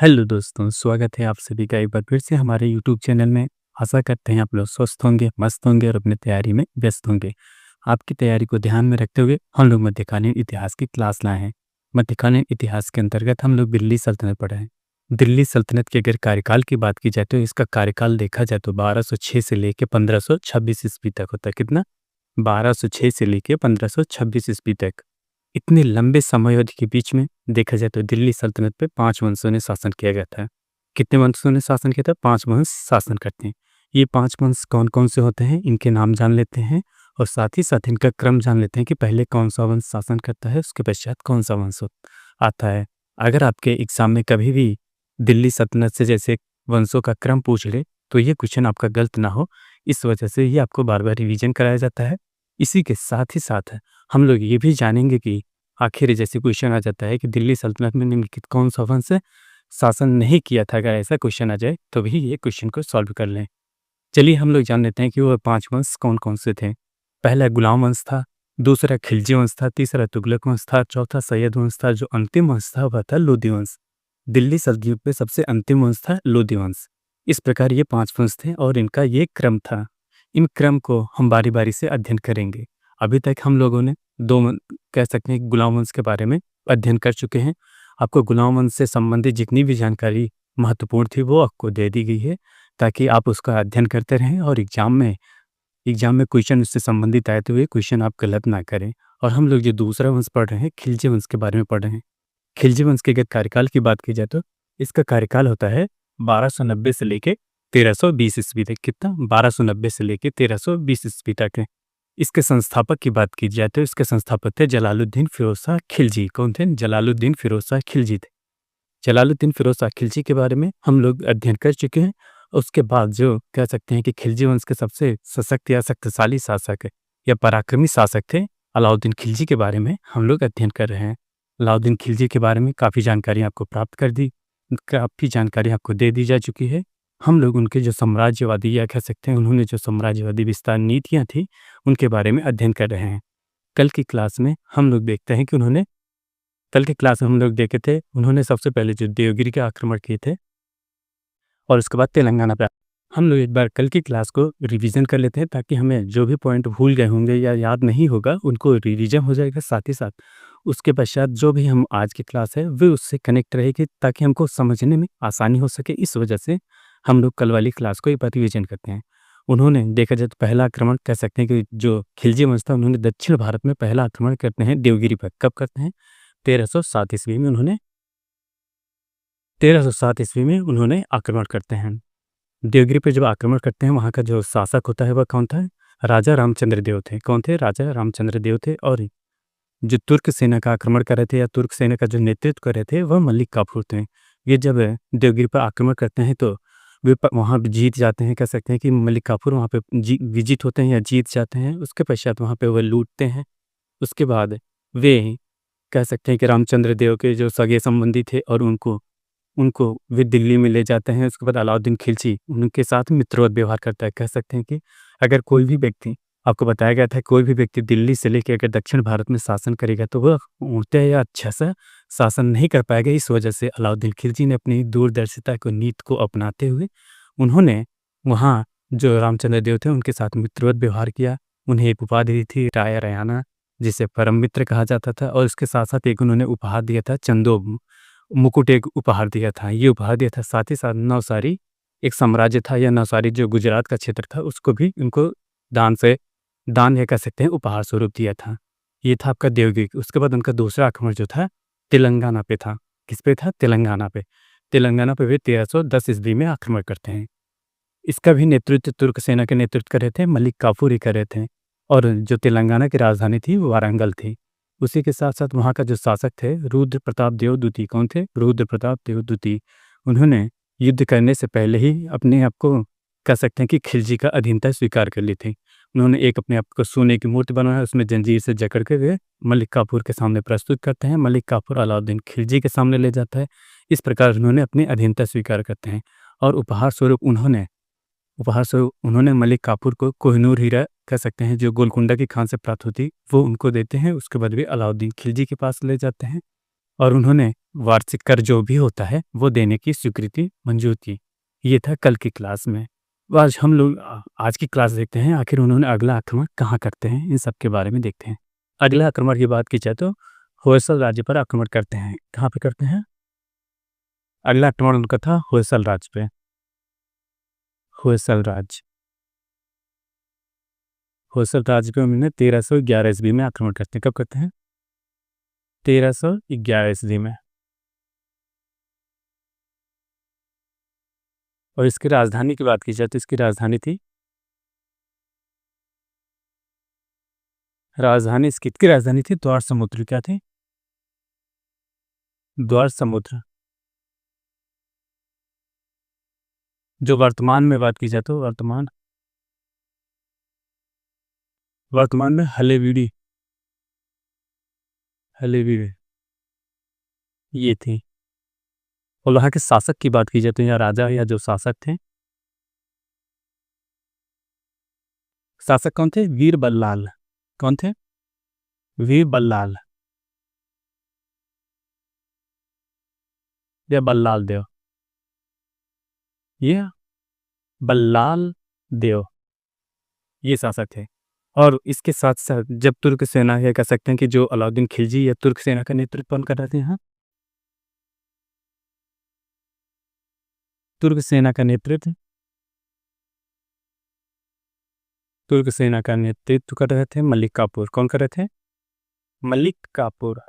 Hello दोस्तों, स्वागत है आप सभी का एक बार फिर से हमारे यूट्यूब चैनल में। आशा करते हैं आप लोग स्वस्थ होंगे, मस्त होंगे और अपनी तैयारी में व्यस्त होंगे। आपकी तैयारी को ध्यान में रखते हुए हम लोग मध्यकालीन इतिहास की क्लास लाए हैं। मध्यकालीन इतिहास के अंतर्गत हम लोग दिल्ली सल्तनत पढ़े हैं। दिल्ली सल्तनत के अगर कार्यकाल की बात की जाए तो इसका कार्यकाल देखा जाए तो 1206 से लेकर 1526 ईस्वी तक होता है। कितना? 1206 से लेकर 1526 ईस्वी तक। इतने लंबे समय अवधि के बीच में देखा जाए तो दिल्ली सल्तनत पे 5 वंशों ने शासन किया गया था। कितने वंशों ने शासन किया था? 5 वंश शासन करते हैं। ये 5 वंश कौन-कौन से होते हैं, इनके नाम जान लेते हैं और साथ ही साथ इनका क्रम जान लेते हैं कि पहले कौन-सा वंश शासन करता है, उसके पश्चात कौन-सा वंश आता है। अगर आपके एग्ज़ाम में कभी भी दिल्ली सल्तनत से जैसे वंशों का क्रम पूछ ले, तो ये क्वेश्चन आपका गलत ना हो, इस वजह से ये आपको बार-बार रिवीजन कराया जाता है। इसी के साथ ही साथ हम लोग ये भी जानेंगे कि आखिर जैसे क्वेश्चन आ जाता है कि दिल्ली सल्तनत में निम्नलिखित कौन सा वंश शासन नहीं किया था, अगर ऐसा क्वेश्चन आ जाए तो भी ये क्वेश्चन को सॉल्व कर लें। चलिए हम लोग जान लेते हैं कि वो 5 वंश कौन-कौन से थे। पहला गुलाम वंश था, दूसरा खिलजी वंश था, तीसरा तुगलक वंश था, चौथा सैयद वंश था, जो अंतिम वंश था वह था लोदी वंश। दिल्ली सल्तनत में सबसे अंतिम वंश था लोदी वंश। इस प्रकार ये 5 वंश थे और इनका ये क्रम था। इन क्रम को हम बारी-बारी से अध्ययन करेंगे। अभी तक हम लोगों ने 2 कह सकते हैं गुलाम वंश के बारे में अध्ययन कर चुके हैं। आपको गुलाम वंश से संबंधित जितनी भी जानकारी महत्वपूर्ण थी वो आपको दे दी गई है, ताकि आप उसका अध्ययन करते रहें और एग्जाम में क्वेश्चन उससे संबंधित आए तो ये क्वेश्चन आप गलत ना करें। और हम लोग जो दूसरा वंश पढ़ रहे हैं, खिलजी वंश के बारे में पढ़ रहे हैं। खिलजी वंश के अगर कार्यकाल की बात की जाए तो इसका कार्यकाल होता है 1290 से लेके 1320 ईस्वी तक। कितना? 1290 से लेके 1320 ईस्वी तक है। इसके संस्थापक की बात की जाए तो इसके संस्थापक थे जलालुद्दीन फिरोज शाह खिलजी। कौन थे? जलालुद्दीन फिरोज शाह खिलजी थे। जलालुद्दीन फिरोज शाह खिलजी के बारे में हम लोग अध्ययन कर चुके हैं। उसके बाद जो कह सकते हैं कि खिलजी वंश के सबसे सशक्त या शक्तिशाली शासक या पराक्रमी शासक थे, अलाउद्दीन खिलजी के बारे में हम लोग अध्ययन कर रहे हैं। अलाउद्दीन खिलजी के बारे में काफ़ी जानकारी आपको प्राप्त कर दी, काफ़ी जानकारी आपको दे दी जा चुकी है। हम लोग उनके जो साम्राज्यवादी या कह सकते हैं उन्होंने जो साम्राज्यवादी विस्तार नीतियाँ थी, उनके बारे में अध्ययन कर रहे हैं। कल की क्लास में हम लोग देखते हैं कि कल की क्लास में हम लोग देखे थे, उन्होंने सबसे पहले जो देवगिरी के आक्रमण किए थे और उसके बाद तेलंगाना पे। हम लोग एक बार कल की क्लास को रिवीजन कर लेते हैं, ताकि हमें जो भी पॉइंट भूल गए होंगे या याद नहीं होगा उनको रिवीजन हो जाएगा। साथ ही साथ उसके पश्चात जो भी हम आज की क्लास है वो उससे कनेक्ट रहेगी, ताकि हमको समझने में आसानी हो सके। इस वजह से हम लोग कल वाली क्लास को एक बार रिवीजन करते हैं। उन्होंने देखा जाए तो पहला आक्रमण कह सकते हैं कि जो खिलजी वंश था उन्होंने दक्षिण भारत में पहला आक्रमण करते हैं देवगिरी पर। कब करते हैं? 1307 ईस्वी में उन्होंने 1307 ईस्वी में उन्होंने आक्रमण करते हैं। देवगिरी पे जब आक्रमण करते हैं, वहाँ का जो शासक होता है वह कौन था? राजा रामचंद्र देव थे। कौन थे? राजा रामचंद्र देव थे। और जो तुर्क सेना का आक्रमण कर रहे थे या तुर्क सेना का जो नेतृत्व कर रहे थे वह मलिक काफूर थे। ये जब देवगिरी पर आक्रमण करते हैं तो वे वहाँ जीत जाते हैं। कह सकते हैं कि मलिक काफूर वहाँ पे विजित होते हैं या जीत जाते हैं। उसके पश्चात वहाँ पे वह लूटते हैं। उसके बाद वे कह सकते हैं कि रामचंद्र देव के जो सगे संबंधी थे और उनको उनको वे दिल्ली में ले जाते हैं। उसके बाद अलाउद्दीन खिलजी उनके साथ मित्रवत व्यवहार करता है। कह सकते हैं कि अगर कोई भी व्यक्ति, आपको बताया गया था, कोई भी व्यक्ति दिल्ली से लेकर अगर दक्षिण भारत में शासन करेगा तो वह ऊँचा या अच्छा सा शासन नहीं कर पाएगा। इस वजह से अलाउद्दीन खिलजी ने अपनी दूरदर्शिता को नीति को अपनाते हुए उन्होंने वहाँ जो रामचंद्र देव थे उनके साथ मित्रवत व्यवहार किया। उन्हें एक उपाधि दी थी राया रयाना, जिसे परम मित्र कहा जाता था। और इसके साथ साथ एक उन्होंने उपहार दिया था, चंदो मुकुट एक उपहार दिया था। ये उपहार दिया था। साथ ही साथ नवसारी एक साम्राज्य था, या नवसारी जो गुजरात का क्षेत्र था उसको भी उनको दान या कह सकते हैं उपहार स्वरूप दिया था। ये था आपका देवगिरी। उसके बाद उनका दूसरा आक्रमण जो था तेलंगाना पे था। किस पे था? तेलंगाना पे। तेलंगाना पे वे 1310 ईस्वी में आक्रमण करते हैं। इसका भी नेतृत्व तुर्क सेना के नेतृत्व कर रहे थे, मलिक काफूर ही कर रहे थे। और जो तेलंगाना की राजधानी थी वो वारंगल थी। उसी के साथ साथ वहाँ का जो शासक थे रुद्र प्रताप देव द्वितीय। कौन थे? रुद्र प्रताप देव द्वितीय। उन्होंने युद्ध करने से पहले ही अपने आप को कह सकते हैं कि खिलजी का अधीनता स्वीकार कर ली थी। उन्होंने एक अपने आप को सोने की मूर्ति बनाया, उसमें जंजीर से जकड़ के वे मलिक काफूर के सामने प्रस्तुत करते हैं। मलिक काफूर अलाउद्दीन खिलजी के सामने ले जाता है। इस प्रकार उन्होंने अपनी अधीनता स्वीकार करते हैं। और उपहार स्वरूप उन्होंने मलिक काफूर को कोहिनूर हीरा कह सकते हैं जो गोलकुंडा की खान से प्राप्त होती वो उनको देते हैं। उसके बाद वे अलाउद्दीन खिलजी के पास ले जाते हैं और उन्होंने वार्षिक कर जो भी होता है वो देने की स्वीकृति मंजूर की। ये था कल की क्लास में। तो आज हम लोग आज की क्लास देखते हैं आखिर उन्होंने अगला आक्रमण कहाँ करते हैं, इन सब के बारे में देखते हैं। अगला आक्रमण की बात की जाए तो होयसल राज्य पर आक्रमण करते हैं। कहाँ पे करते हैं? अगला आक्रमण उनका था होयसल राज्य पे। होयसल राज्य होयसल राज्य पे उन्होंने 1311 ईस्वी में आक्रमण करते हैं। कब करते हैं? 1311 ईस्वी में। और इसकी राजधानी की बात की जाए तो इसकी राजधानी थी इसकी राजधानी थी द्वार समुद्र। क्या थी? द्वार समुद्र। जो वर्तमान में बात की जाए तो वर्तमान में हलेवीडी ये थी। और वहाँ के शासक की बात की जाए तो यहाँ राजा या जो शासक थे, शासक कौन थे? वीर बल्लाल। कौन थे? वीर बल्लाल या बल्लाल देव। ये बल्लाल देव ये शासक थे। और इसके साथ साथ जब तुर्क सेना, ये कह सकते हैं कि जो अलाउद्दीन खिलजी या तुर्क सेना का नेतृत्व कौन कर रहे थे यहाँ? तुर्क सेना का नेतृत्व कर रहे थे मलिक काफूर। कौन कर रहे थे? मलिक काफूर।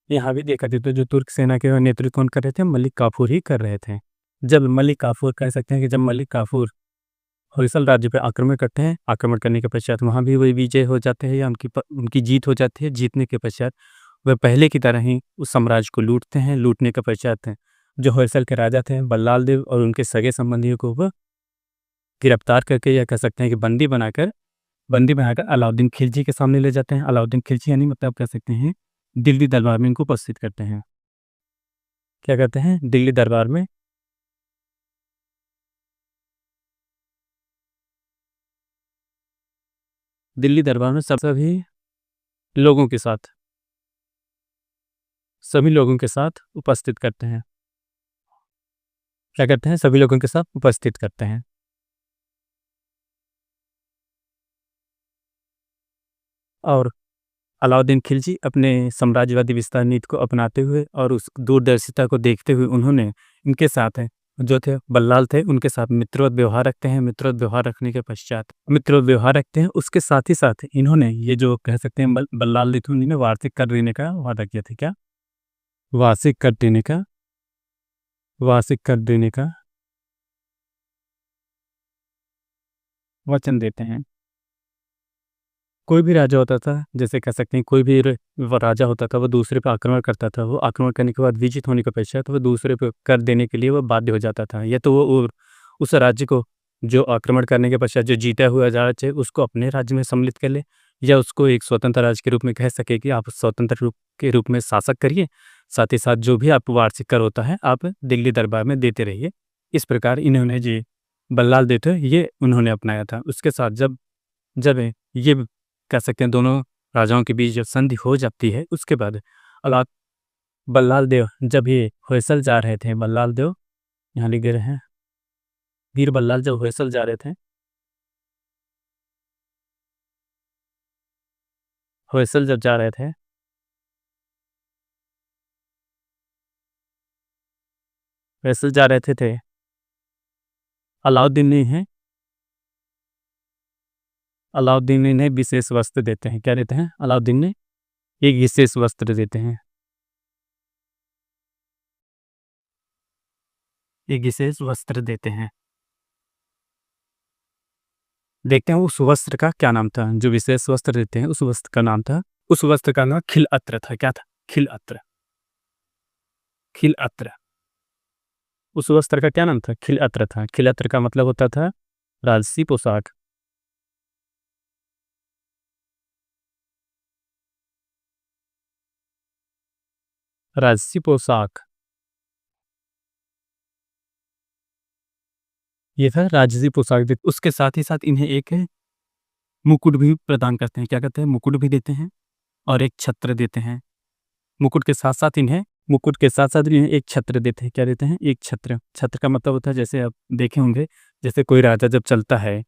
यहाँ भी देखा जाए तो जो तुर्क सेना के नेतृत्व कौन कर रहे थे? मलिक काफूर ही कर रहे थे। जब मलिक काफूर, कह सकते हैं कि जब मलिक काफूर होयसल राज्य पर आक्रमण करते हैं, आक्रमण करने के पश्चात वहाँ भी वही विजय हो जाते हैं या उनकी जीत हो जाती है। जीतने के पश्चात वह पहले की तरह ही उस साम्राज्य को लूटते हैं। लूटने के पश्चात जो होयसल के राजा थे बल्लाल देव और उनके सगे संबंधियों को वह गिरफ्तार करके, या कह सकते हैं कि बंदी बनाकर अलाउद्दीन खिलजी के सामने ले जाते हैं। अलाउद्दीन खिलजी यानी मतलब कह सकते हैं दिल्ली दरबार में इनको उपस्थित करते हैं। क्या करते हैं? दिल्ली दरबार में सभी लोगों के साथ उपस्थित करते हैं। क्या करते हैं? सभी लोगों के साथ उपस्थित करते हैं। और अलाउद्दीन खिलजी अपने साम्राज्यवादी विस्तार नीति को अपनाते हुए और उस दूरदर्शिता को देखते हुए उन्होंने इनके साथ जो थे बल्लाल थे उनके साथ मित्रवत व्यवहार रखते हैं। मित्रवत व्यवहार रखने के पश्चात उसके साथ ही साथ इन्होंने ये जो कह सकते हैं बल्लाल थे उन्होंने वार्षिक कर देने का वादा किया था। क्या? वार्षिक कर देने का वचन देते हैं। कोई भी राजा होता था, जैसे कह सकते हैं कोई भी राजा होता था, वो दूसरे पर आक्रमण करता था। वो आक्रमण करने के बाद विजित होने के पश्चात वो दूसरे पर कर देने के लिए वो बाध्य हो जाता था। या तो वो उस राज्य को जो आक्रमण करने के पश्चात जो जीता हुआ राज्य है उसको अपने राज्य में सम्मिलित कर ले, या उसको एक स्वतंत्र राज्य के रूप में कह सके कि आप स्वतंत्र रूप के रूप में शासक करिए। साथ ही साथ जो भी आप वार्षिक कर होता है आप दिल्ली दरबार में देते रहिए। इस प्रकार इन्होंने जी बल्लाल देते ये उन्होंने अपनाया था। उसके साथ जब ये कह सकते हैं दोनों राजाओं के बीच जब संधि हो जाती है, उसके बाद अला बल्लाल देव जब ये होयसल जा रहे थे, बल्लाल देव यहाँ लिखे रहे हैं, वीर बल्लाल जब होयसल जा रहे थे, होयसल जब जा रहे थे होयसल जा रहे थे अलाउद्दीन ने इन्हें विशेष वस्त्र देते हैं। क्या देते हैं? अलाउद्दीन ने एक विशेष वस्त्र देते हैं। एक विशेष वस्त्र देते हैं। देखते हैं उस वस्त्र का क्या नाम था। जो विशेष वस्त्र देते हैं उस वस्त्र का नाम था, उस वस्त्र का नाम खिल अत्र था। क्या था? खिल अत्र। उस वस्त्र का क्या नाम था? खिल अत्र था। खिल अत्र का मतलब होता था राजसी पोशाक। राजसी पोशाक ये था राजसी पोशाक। उसके साथ ही साथ इन्हें एक मुकुट भी प्रदान करते हैं। क्या कहते हैं? मुकुट भी देते हैं और एक छत्र देते हैं। मुकुट के साथ-साथ इन्हें एक छत्र देते हैं। क्या देते हैं? एक छत्र। छत्र का मतलब होता है, जैसे आप देखे होंगे, जैसे कोई राजा जब चलता है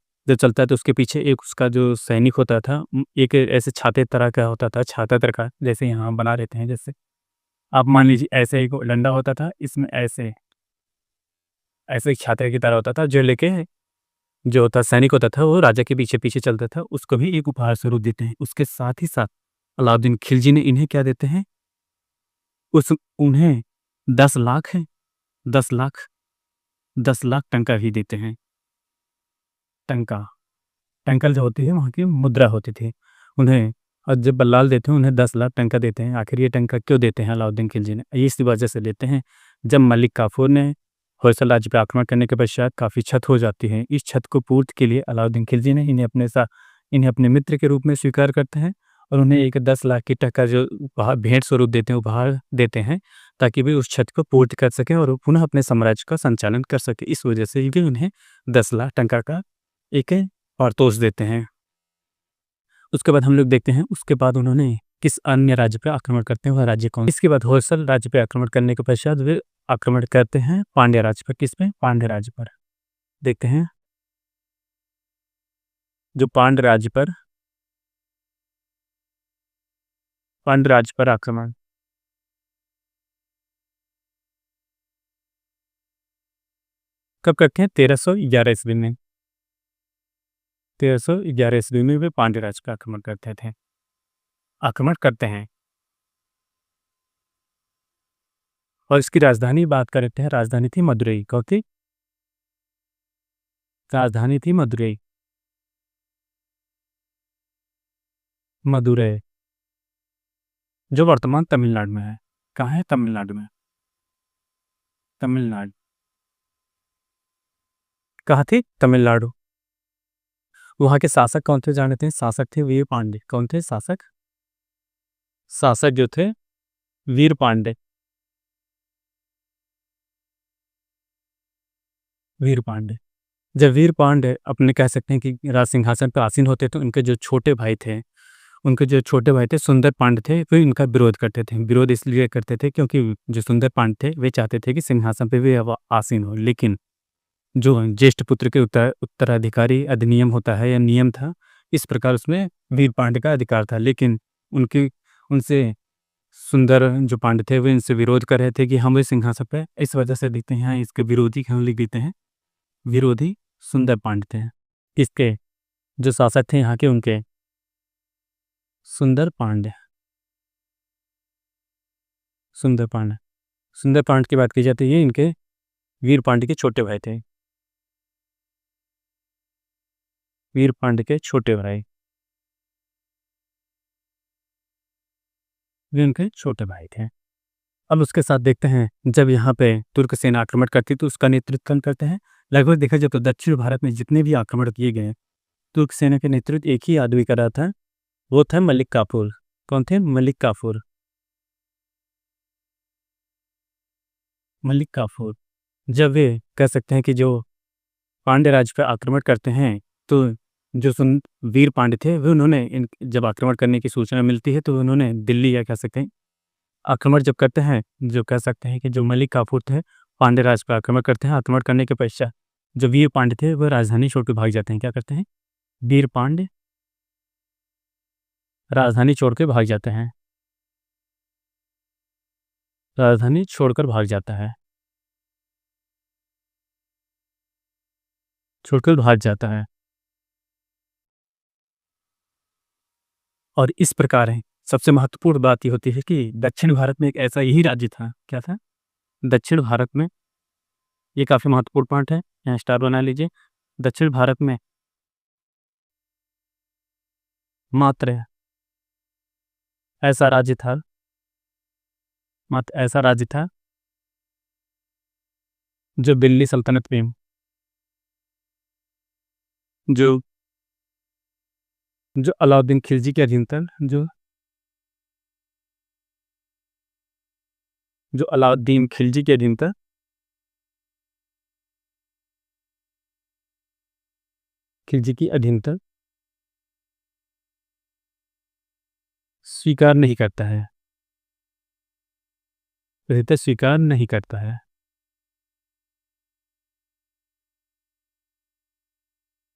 तो उसके पीछे एक उसका जो सैनिक होता था, एक ऐसे छाते तरह का होता था, छाता तरह का, जैसे यहाँ बना लेते हैं। जैसे आप मान लीजिए ऐसे एक डंडा होता था, इसमें ऐसे एक छाते की तरह होता था, जो लेके जो होता सैनिक होता था वो राजा के पीछे-पीछे चलता था, उसको भी एक उपहार स्वरूप देते हैं। उसके साथ ही साथ अलाउद्दीन खिलजी ने इन्हें क्या देते हैं? उस उन्हें 10 लाख है 10 लाख 10 लाख टंका भी देते हैं। टंका टंकल जो होती है वहाँ की मुद्रा होती थी। उन्हें और जब बल्लाल देते हैं उन्हें 10 लाख टंका देते हैं। आखिर ये टंका क्यों देते हैं अलाउद्दीन खिलजी ने? ये इसी वजह से देते हैं, जब मलिक काफूर ने होयसल राज्य पे आक्रमण करने के पश्चात काफ़ी क्षत हो जाती है। इस क्षत को पूर्ति के लिए अलाउद्दीन खिलजी ने इन्हें अपने मित्र के रूप में स्वीकार करते हैं और उन्हें एक 10 लाख की टका जो उपहार भेंट स्वरूप देते हैं, उपहार देते हैं, ताकि वे उस क्षत को पूर्ति कर सकें और वो पुनः अपने साम्राज्य का संचालन कर सकें। इस वजह से भी उन्हें 10 लाख टंका का एक पारितोष देते हैं। उसके बाद हम लोग देखते हैं, उसके बाद उन्होंने किस अन्य राज्य पे आक्रमण करते हैं, वह राज्य कौन? इसके बाद होयसल राज्य पे आक्रमण करने के पश्चात वे आक्रमण करते हैं पांड्य राज्य पर। किस पे? पांड्य राज्य पर। देखते हैं, जो पांड्य राज्य पर आक्रमण कब करते हैं? 1311 ईस्वी में। 1311 ईस्वी में वे पांड्य राज्य का आक्रमण करते हैं। और इसकी राजधानी बात करते हैं, राजधानी थी मदुरई। कौन थी? राजधानी थी मदुरई। मदुरई जो वर्तमान तमिलनाडु में है। कहाँ है? तमिलनाडु में। तमिलनाडु कहाँ थी? तमिलनाडु। वहाँ के शासक कौन थे जानते हैं? शासक थे वीर पांडे। कौन थे शासक? शासक जो थे वीर पांडे। वीर पांडे जब वीर पांडे अपने कह सकते हैं कि राज सिंहासन पर आसीन होते तो उनके जो छोटे भाई थे सुंदर पांडे थे, वे इनका विरोध करते थे। विरोध इसलिए करते थे क्योंकि जो सुंदर पांडे थे वे चाहते थे कि सिंहासन पे वे अब आसीन हो, लेकिन जो ज्येष्ठ पुत्र के उत्तराधिकारी अधिनियम होता है या नियम था, इस प्रकार उसमें वीर पांडे का अधिकार था। लेकिन उनके उनसे सुंदर जो पांडे थे वे इनसे विरोध कर रहे थे कि हम इस सिंहासन पे, इस वजह से देखते हैं इसके विरोधी हम लिख देते हैं, विरोधी सुंदर पांडे थे। इसके जो शासक थे यहाँ के, उनके सुंदर पांडे सुंदर पांडे की बात की जाती है, इनके वीर पांडे के छोटे भाई थे। वीर पांडे के छोटे भाई, वे उनके छोटे भाई थे। अब उसके साथ देखते हैं, जब यहाँ पे तुर्क सेना आक्रमण करती तो उसका नेतृत्व कौन करते हैं? लगभग देखा जाए तो दक्षिण भारत में जितने भी आक्रमण किए गए, तुर्क सेना के नेतृत्व एक ही आदमी कर रहा था, वो था मलिक काफूर। कौन थे? मलिक काफूर। मलिक काफूर जब वे कह सकते हैं कि जो पांड्य राज्य पर आक्रमण करते हैं, तो जो वीर पांडे थे वे उन्होंने जब आक्रमण करने की सूचना मिलती है तो उन्होंने दिल्ली, या कह सकते हैं आक्रमण जब करते हैं, जो कह सकते हैं कि जो मलिक काफूर थे पांड्य राज्य पर आक्रमण करते हैं। आक्रमण करने के पश्चात जो वीर पांडे थे वह राजधानी छोड़ के भाग जाते हैं। क्या करते हैं? वीर पांडे राजधानी छोड़ के भाग जाते हैं। राजधानी छोड़कर भाग जाता है छोड़कर भाग जाता है और इस प्रकार है। सबसे महत्वपूर्ण बात ये होती है कि दक्षिण भारत में एक ऐसा यही राज्य था। क्या था? दक्षिण भारत में, ये काफ़ी महत्वपूर्ण पॉइंट है, यहाँ स्टार बना लीजिए। दक्षिण भारत में मात्र ऐसा राज्य था मात्र ऐसा राज्य था जो दिल्ली सल्तनत में, जो जो अलाउद्दीन खिलजी के अधीन था, जो अलाउद्दीन खिलजी के अधीन था। खिलजी की अधीनता स्वीकार नहीं करता है। हृदय स्वीकार नहीं करता है।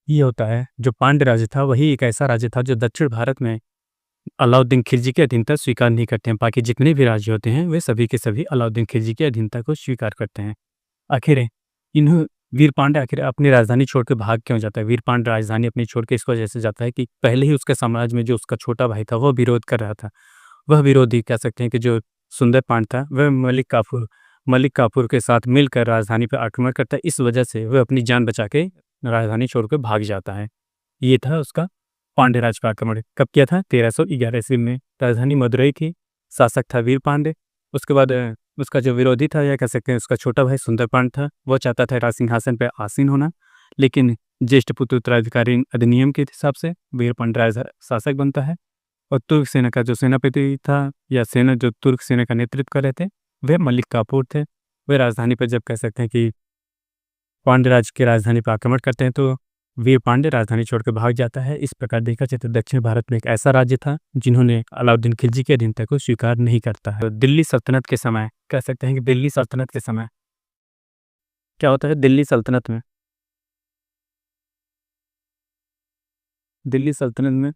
ये होता है जो पांड्य राज्य था वही एक ऐसा राज्य था जो दक्षिण भारत में अलाउद्दीन खिलजी की अधीनता स्वीकार नहीं करते हैं। बाकी जितने भी राज्य होते हैं वे सभी के सभी अलाउद्दीन खिलजी की अधीनता को स्वीकार करते हैं। आखिर इन्हों वीर पांड्य आखिर अपनी राजधानी छोड़ के भाग क्यों जाता है? वीर पांड्य राजधानी अपनी छोड़ के इस वजह से जाता है कि पहले ही उसके साम्राज्य में जो उसका छोटा भाई था वह विरोध कर रहा था। वह विरोधी कह सकते हैं कि जो सुंदर पांड्य था वह मलिक काफूर के साथ मिलकर राजधानी पर आक्रमण करता है। इस वजह से वह अपनी जान बचा के राजधानी छोड़कर भाग जाता है। ये था उसका पांड्य राज का आक्रमण। कब किया था? 1311 ईस्वी में। राजधानी मदुरई की। शासक था वीर पांड्य। उसके बाद उसका जो विरोधी था या कह सकते हैं उसका छोटा भाई सुंदर पांड्य था, वह चाहता था राज सिंहासन पर आसीन होना, लेकिन ज्येष्ठ पुत्र उत्तराधिकारी अधिनियम के हिसाब से वीर पांड्य राज शासक बनता है। और तुर्क सेना का जो सेनापति था या सेना जो तुर्क सेना का नेतृत्व कर रहे थे वे मलिक काफूर थे। वे राजधानी पर जब कह सकते हैं कि पांड्य राज की राजधानी पर आक्रमण करते हैं तो वीर पांड्य राजधानी छोड़कर भाग जाता है। इस प्रकार देखा जाए तो दक्षिण भारत में एक ऐसा राज्य था जिन्होंने अलाउद्दीन खिलजी की अधीनता को स्वीकार नहीं करता है। तो दिल्ली सल्तनत के समय कह सकते हैं कि दिल्ली सल्तनत के समय क्या होता है? दिल्ली सल्तनत में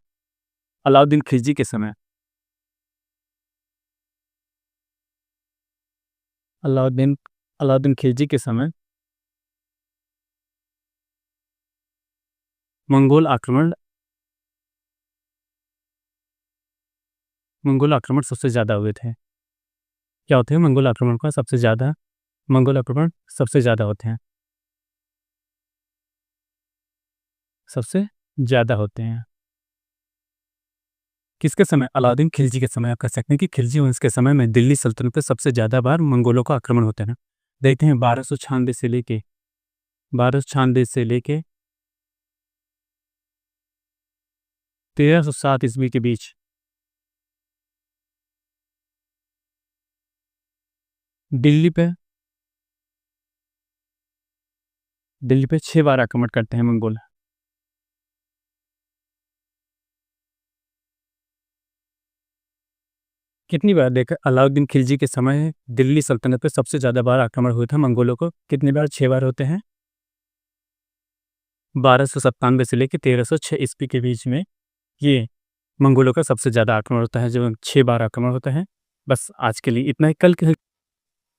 अलाउद्दीन खिलजी के समय अलाउद्दीन अलाउद्दीन खिलजी के समय मंगोल आक्रमण सबसे ज़्यादा हुए थे। क्या होते हैं? मंगोल आक्रमण सबसे ज़्यादा होते हैं। सबसे ज़्यादा होते हैं किसके समय? अलाउद्दीन खिलजी के समय। आप कह सकते हैं कि खिलजी वंश के समय में दिल्ली सल्तनत पे सबसे ज़्यादा बार मंगोलों का आक्रमण होता है ना। देखते हैं 1296 से लेके 1307 ईस्वी के बीच दिल्ली पे 6 बार आक्रमण करते हैं मंगोल। कितनी बार? देखा अलाउद्दीन खिलजी के समय दिल्ली सल्तनत पे सबसे ज़्यादा बार आक्रमण हुआ था मंगोलों को। कितनी बार? 6 बार होते हैं। 1297 से लेकर 1306 ईस्वी के बीच में ये मंगोलों का सबसे ज़्यादा आक्रमण होता है, जो 6 बार आक्रमण होता है। बस आज के लिए इतना ही।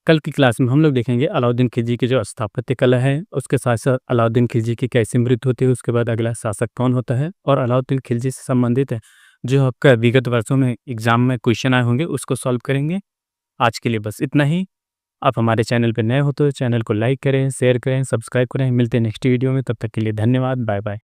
कल की क्लास में हम लोग देखेंगे अलाउद्दीन खिलजी की जो स्थापत्य कला है, उसके साथ साथ अलाउद्दीन खिलजी की कैसे मृत्यु होती है, उसके बाद अगला शासक कौन होता है, और अलाउद्दीन खिलजी से संबंधित है जो आपका विगत वर्षों में एग्जाम में क्वेश्चन आए होंगे उसको सॉल्व करेंगे। आज के लिए बस इतना ही। आप हमारे चैनल पर नए हो तो चैनल को लाइक करें, शेयर करें, सब्सक्राइब करें। मिलते हैं नेक्स्ट वीडियो में, तब तक के लिए धन्यवाद। Bye bye.